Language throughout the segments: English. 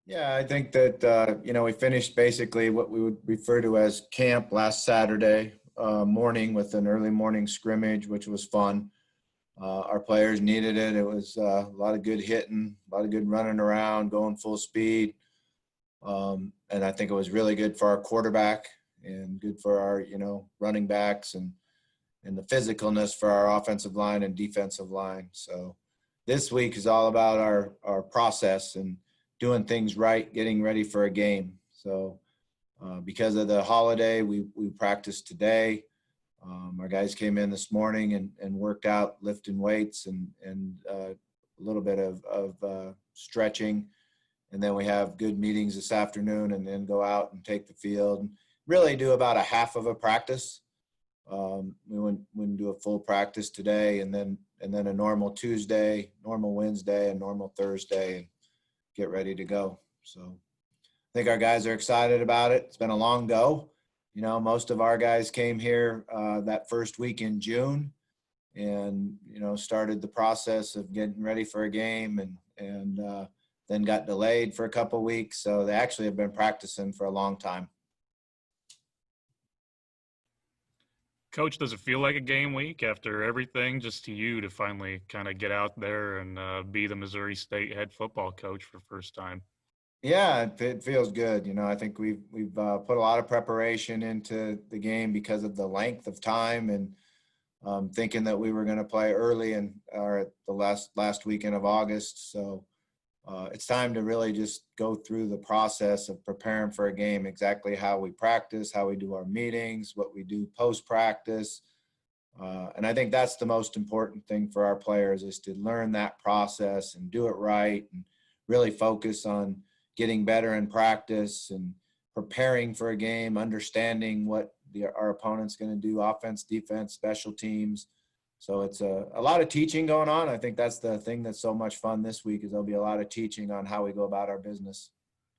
Yeah, I think that, we finished basically what we would refer to as camp last Saturday morning with an early morning scrimmage, which was fun. Our players needed it. It was a lot of good hitting, a lot of good running around, going full speed. And I think it was really good for our quarterback and good for our, running backs and the physicalness for our offensive line and defensive line. So this week is all about our process and doing things right, getting ready for a game. So because of the holiday, we practiced today. Our guys came in this morning and worked out lifting weights and a little bit of stretching. And then we have good meetings this afternoon and then go out and take the field and really do about a half of a practice. We wouldn't do a full practice today and then a normal Tuesday, normal Wednesday, and normal Thursday and get ready to go. So I think our guys are excited about it. It's been a long go. Most of our guys came here that first week in June and, started the process of getting ready for a game and then got delayed for a couple of weeks. So they actually have been practicing for a long time. Coach, does it feel like a game week after everything, just to you to finally kind of get out there and be the Missouri State head football coach for the first time? Yeah, it feels good. I think we've put a lot of preparation into the game because of the length of time and thinking that we were going to play early or at the last weekend of August. So it's time to really just go through the process of preparing for a game, exactly how we practice, how we do our meetings, what we do post-practice. And I think that's the most important thing for our players is to learn that process and do it right and really focus on getting better in practice and preparing for a game, understanding what our opponent's going to do, offense, defense, special teams. So it's a lot of teaching going on. I think that's the thing that's so much fun this week is there'll be a lot of teaching on how we go about our business.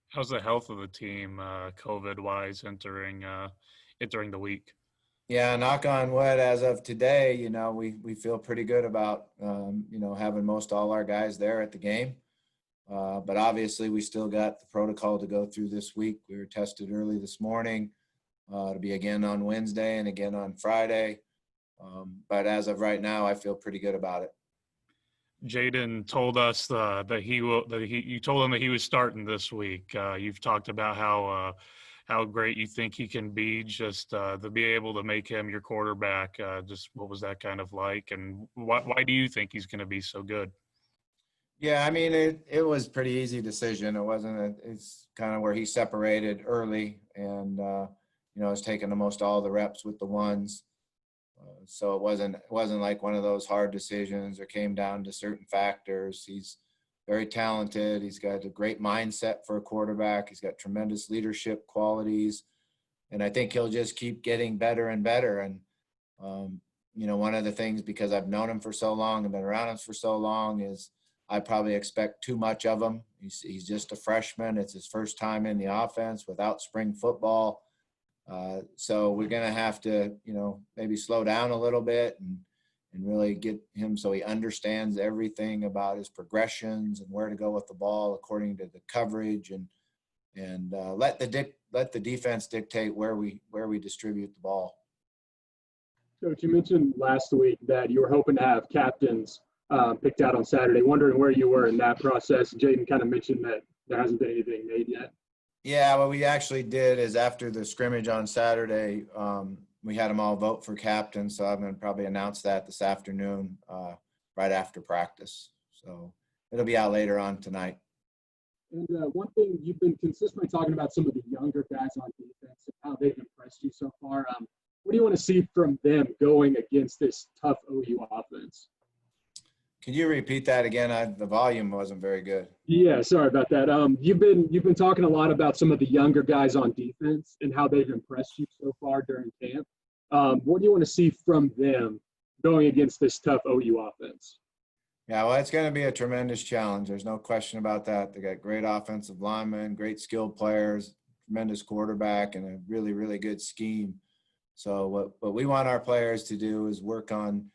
How's the health of the team, COVID-wise, entering the week? Yeah, knock on wood, as of today, we feel pretty good about, having most all our guys there at the game. But obviously we still got the protocol to go through this week. We were tested early this morning to be again on Wednesday and again on Friday. But as of right now, I feel pretty good about it. Jaden told us that you told him that he was starting this week. You've talked about how great you think he can be, just to be able to make him your quarterback. Just what was that kind of like, and why do you think he's going to be so good? Yeah, I mean, it was a pretty easy decision. It's kind of where he separated early and, has taken almost all the reps with the ones. So it wasn't like one of those hard decisions or came down to certain factors. He's very talented. He's got a great mindset for a quarterback. He's got tremendous leadership qualities. And I think he'll just keep getting better and better. And, one of the things, because I've known him for so long and been around him for so long, is I probably expect too much of him. He's just a freshman. It's his first time in the offense without spring football. So we're going to have to, maybe slow down a little bit and really get him so he understands everything about his progressions and where to go with the ball according to the coverage and let the defense dictate where we distribute the ball. Coach, you mentioned last week that you were hoping to have captains picked out on Saturday. Wondering where you were in that process. Jaden kind of mentioned that there hasn't been anything made yet. Yeah, what we actually did is after the scrimmage on Saturday, we had them all vote for captain. So I'm going to probably announce that this afternoon, right after practice. So it'll be out later on tonight. And one thing you've been consistently talking about some of the younger guys on defense and how they've impressed you so far. What do you want to see from them going against this tough OU offense? Can you repeat that again? The volume wasn't very good. Yeah, sorry about that. You've been talking a lot about some of the younger guys on defense and how they've impressed you so far during camp. What do you want to see from them going against this tough OU offense? Yeah, well, it's going to be a tremendous challenge. There's no question about that. They got great offensive linemen, great skilled players, tremendous quarterback, and a really, really good scheme. So what we want our players to do is work on,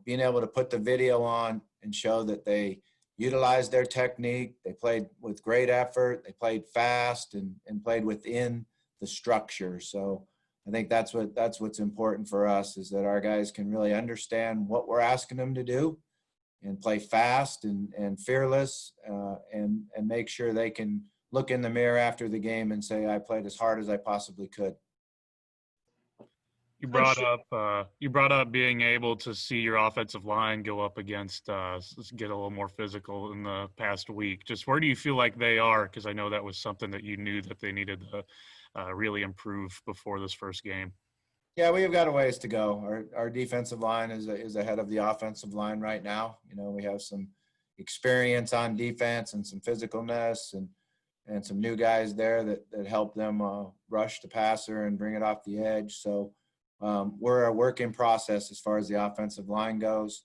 being able to put the video on and show that they, utilized their technique. They played with great effort. They played fast and played within the structure. So I think that's what's important for us, is that our guys can really understand what we're asking them to do and play fast and fearless, and make sure they can look in the mirror after the game and say, I played as hard as I possibly could. You brought up being able to see your offensive line go up against get a little more physical in the past week. Just where do you feel like they are? Because I know that was something that you knew that they needed to really improve before this first game. Yeah, we've got a ways to go. Our defensive line is ahead of the offensive line right now. You know, we have some experience on defense and some physicalness and some new guys there that help them rush the passer and bring it off the edge. So we're a work in process as far as the offensive line goes.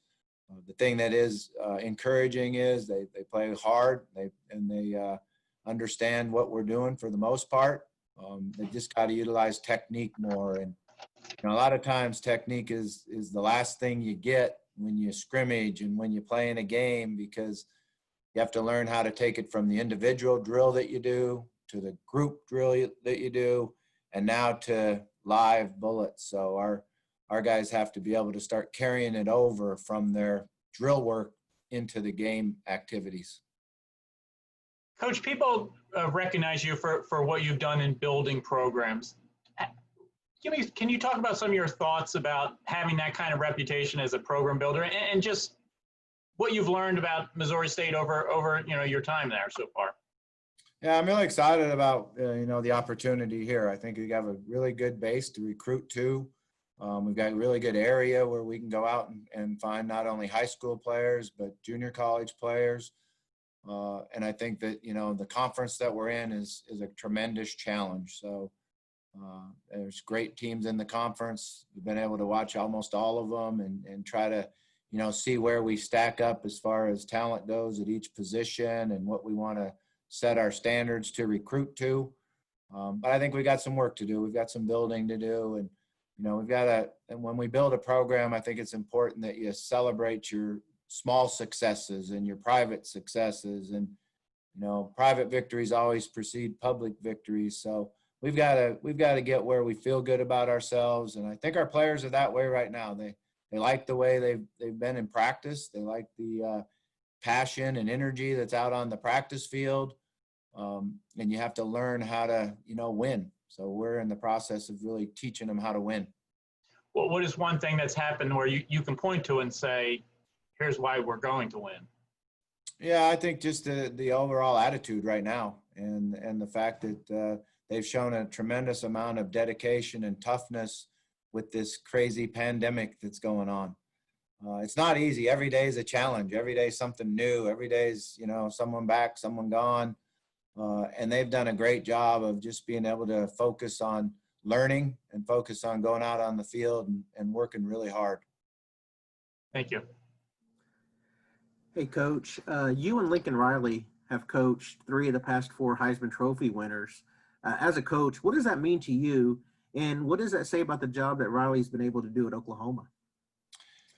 The thing that is encouraging is they play hard. They understand what we're doing for the most part. They just got to utilize technique more. And you know, a lot of times technique is the last thing you get when you scrimmage and when you play in a game, because you have to learn how to take it from the individual drill that you do to the group drill that you do, and now to live bullets. So our guys have to be able to start carrying it over from their drill work into the game activities. Coach, people recognize you for what you've done in building programs. Can you talk about some of your thoughts about having that kind of reputation as a program builder, and just what you've learned about Missouri State over your time there so far? Yeah, I'm really excited about the opportunity here. I think we have a really good base to recruit to. We've got a really good area where we can go out and find not only high school players but junior college players. And I think that the conference that we're in is a tremendous challenge. So there's great teams in the conference. We've been able to watch almost all of them and try to see where we stack up as far as talent goes at each position and what we want to set our standards to recruit to. But I think we got some work to do. We've got some building to do. And, and when we build a program, I think it's important that you celebrate your small successes and your private successes. And, private victories always precede public victories. So we've got to get where we feel good about ourselves. And I think our players are that way right now. They like the way they've been in practice. They like the passion and energy that's out on the practice field. And you have to learn how to, win. So we're in the process of really teaching them how to win. Well, what is one thing that's happened where you can point to and say, here's why we're going to win? Yeah, I think just the overall attitude right now and the fact that they've shown a tremendous amount of dedication and toughness with this crazy pandemic that's going on. It's not easy. Every day is a challenge. Every day is something new. Every day is, someone back, someone gone. And they've done a great job of just being able to focus on learning and focus on going out on the field and working really hard. Thank you. Hey, Coach, you and Lincoln Riley have coached 3 of the past 4 Heisman Trophy winners. As a coach, what does that mean to you? And what does that say about the job that Riley's been able to do at Oklahoma?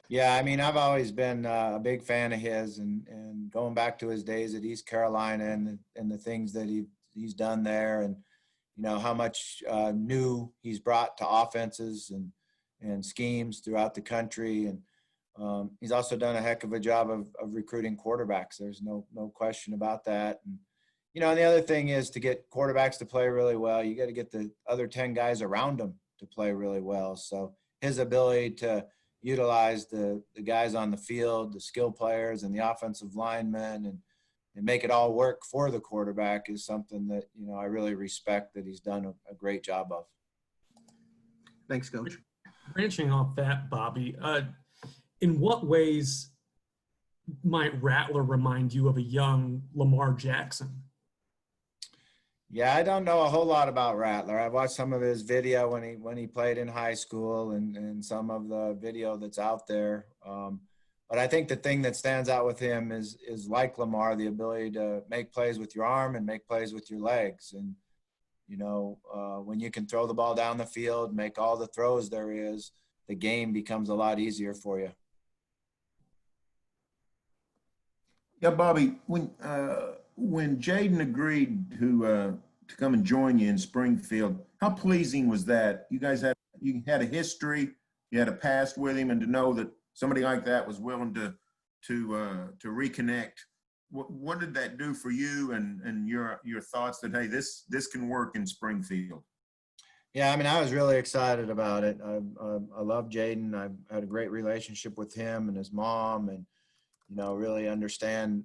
Yeah, I mean, I've always been a big fan of his, and going back to his days at East Carolina and the things that he's done there, and how much new he's brought to offenses and schemes throughout the country, and he's also done a heck of a job of recruiting quarterbacks. There's no question about that. And and the other thing is, to get quarterbacks to play really well, you got to get the other 10 guys around them to play really well. So his ability to utilize the guys on the field, the skill players and the offensive linemen, and make it all work for the quarterback is something that, I really respect that he's done a great job of. Thanks, Coach. Branching off that, Bobby, in what ways might Rattler remind you of a young Lamar Jackson? Yeah, I don't know a whole lot about Rattler. I've watched some of his video when he played in high school and some of the video that's out there. But I think the thing that stands out with him is like Lamar, the ability to make plays with your arm and make plays with your legs. And, when you can throw the ball down the field, make all the throws there is, the game becomes a lot easier for you. Yeah, Bobby, when Jaden agreed to come and join you in Springfield, how pleasing was that? You had a history, you had a past with him, and to know that somebody like that was willing to reconnect. What did that do for you and your thoughts that, hey, this can work in Springfield? Yeah, I mean, I was really excited about it. I love Jaden. I've had a great relationship with him and his mom, and really understand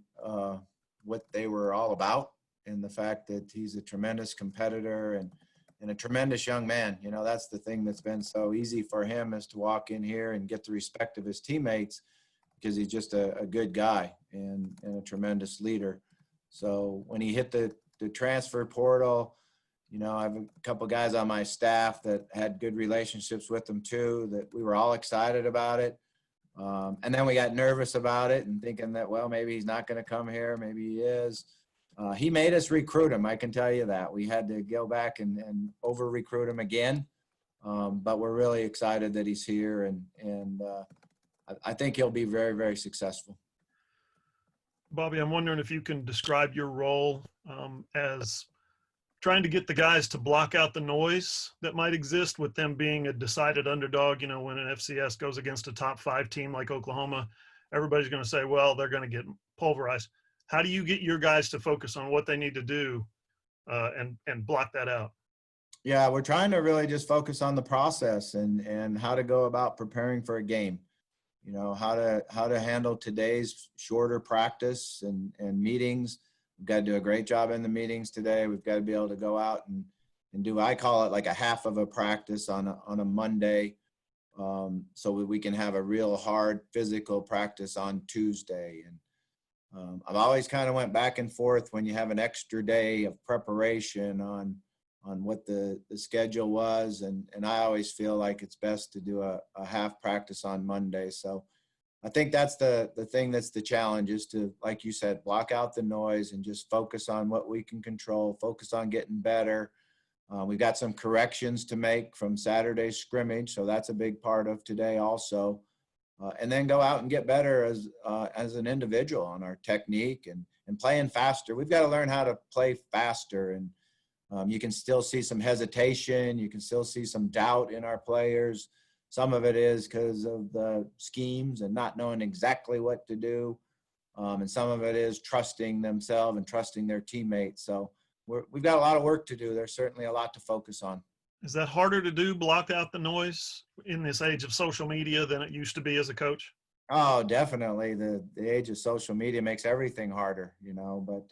what they were all about, and the fact that he's a tremendous competitor and a tremendous young man. That's the thing that's been so easy for him, is to walk in here and get the respect of his teammates, because he's just a good guy and a tremendous leader. So when he hit the transfer portal, I have a couple guys on my staff that had good relationships with him too, that we were all excited about it. And then we got nervous about it and thinking that, well, maybe he's not going to come here. Maybe he is. He made us recruit him. I can tell you that. We had to go back and over recruit him again. But we're really excited that he's here. And I think he'll be very, very successful. Bobby, I'm wondering if you can describe your role as trying to get the guys to block out the noise that might exist with them being a decided underdog. When an FCS goes against a top 5 team like Oklahoma, everybody's going to say, well, they're going to get pulverized. How do you get your guys to focus on what they need to do and block that out? Yeah, we're trying to really just focus on the process and how to go about preparing for a game. How to handle today's shorter practice and meetings. We've got to do a great job in the meetings today. We've got to be able to go out and do, I call it like a half of a practice on a Monday, so we can have a real hard physical practice on Tuesday. And I've always kind of went back and forth when you have an extra day of preparation on what the schedule was. And I always feel like it's best to do a half practice on Monday. So I think that's the thing that's the challenge, is to, like you said, block out the noise and just focus on what we can control, focus on getting better. We've got some corrections to make from Saturday's scrimmage, so that's a big part of today also. And then go out and get better as an individual on our technique and playing faster. We've got to learn how to play faster, and you can still see some hesitation. You can still see some doubt in our players. Some of it is because of the schemes and not knowing exactly what to do. And some of it is trusting themselves and trusting their teammates. So we've got a lot of work to do. There's certainly a lot to focus on. Is that harder to do, block out the noise in this age of social media than it used to be as a coach? Oh, definitely. The age of social media makes everything harder, but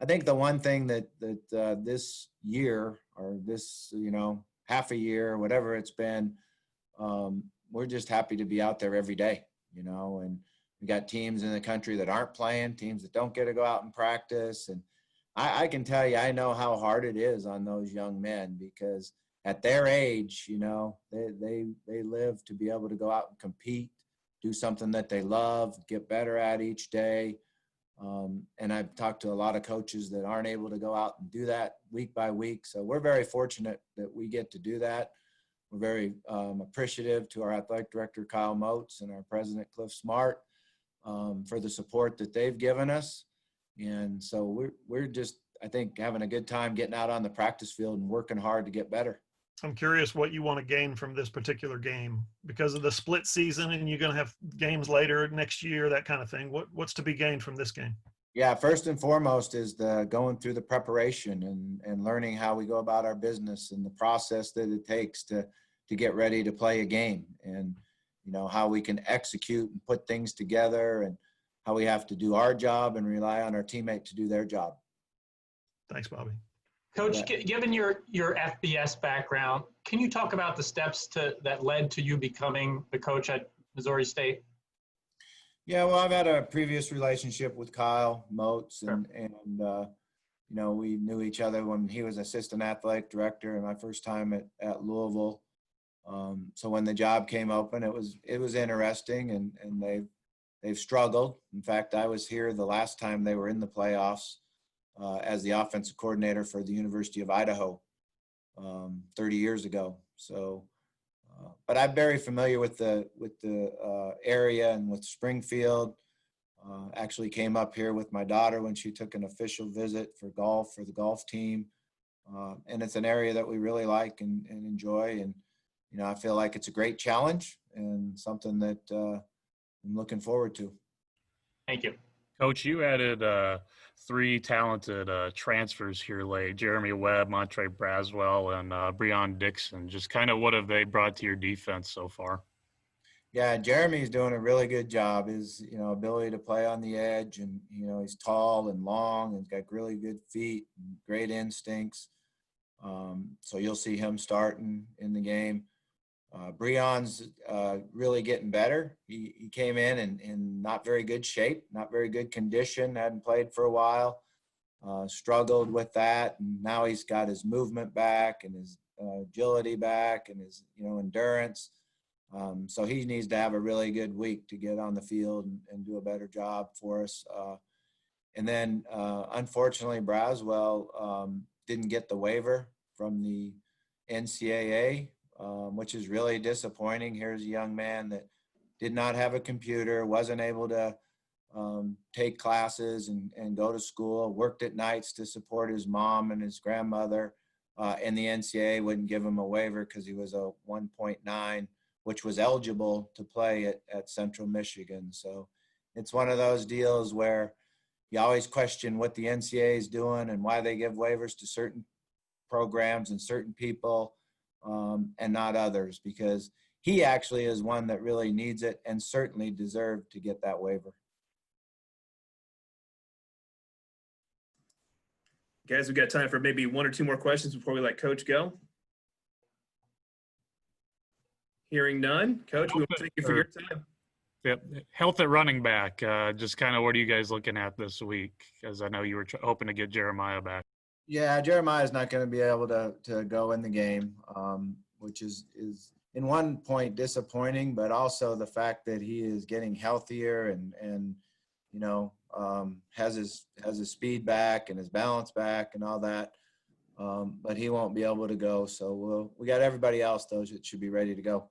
I think the one thing that this year, or this, half a year, whatever it's been, we're just happy to be out there every day, and we got teams in the country that aren't playing, teams that don't get to go out and practice. And I can tell you, I know how hard it is on those young men, because at their age, they live to be able to go out and compete, do something that they love, get better at each day. And I've talked to a lot of coaches that aren't able to go out and do that week by week. So we're very fortunate that we get to do that. We're very appreciative to our athletic director, Kyle Moats, and our president, Cliff Smart, for the support that they've given us. And so we're just, I think, having a good time getting out on the practice field and working hard to get better. I'm curious what you want to gain from this particular game because of the split season, and you're going to have games later next year, that kind of thing. What's to be gained from this game? Yeah, first and foremost is going through the preparation and learning how we go about our business and the process that it takes to get ready to play a game, and how we can execute and put things together, and how we have to do our job and rely on our teammate to do their job. Thanks, Bobby. Coach, given your FBS background, can you talk about the steps that led to you becoming the coach at Missouri State? Yeah, well, I've had a previous relationship with Kyle Moats, and we knew each other when he was assistant athletic director in my first time at Louisville. So when the job came open, it was interesting, and they've struggled. In fact, I was here the last time they were in the playoffs as the offensive coordinator for the University of Idaho 30 years ago. So, but I'm very familiar with the area and with Springfield. Actually came up here with my daughter when she took an official visit for golf for the golf team. And it's an area that we really like and enjoy. And, you know, I feel like it's a great challenge and something that I'm looking forward to. Thank you. Coach, you added 3 talented transfers here late: Jeremy Webb, Montre Braswell, and Breon Dixon. Just kind of what have they brought to your defense so far? Yeah, Jeremy's doing a really good job. His, you know, ability to play on the edge, and, you know, he's tall and long and got really good feet and great instincts. So you'll see him starting in the game. Breon's really getting better. He came in not very good shape, not very good condition, hadn't played for a while, struggled with that. And now he's got his movement back and his agility back and his, you know, endurance. So he needs to have a really good week to get on the field and do a better job for us. And then, unfortunately, Braswell didn't get the waiver from the NCAA, which is really disappointing. Here's a young man that did not have a computer, wasn't able to take classes and go to school, worked at nights to support his mom and his grandmother, and the NCAA wouldn't give him a waiver because he was a 1.9, which was eligible to play at Central Michigan. So it's one of those deals where you always question what the NCAA is doing and why they give waivers to certain programs and certain people and not others, because he actually is one that really needs it and certainly deserved to get that waiver. Guys, we've got time for maybe 1 or 2 more questions before we let Coach go. Hearing none. Coach, we want to thank you for your time. Yep. Health at running back. Just kind of what are you guys looking at this week? Because I know you were hoping to get Jeremiah back. Yeah, Jeremiah's not going to be able to go in the game, which is in one point disappointing, but also the fact that he is getting healthier and you know, has his speed back and his balance back and all that. But he won't be able to go. So we got everybody else, though, that should be ready to go.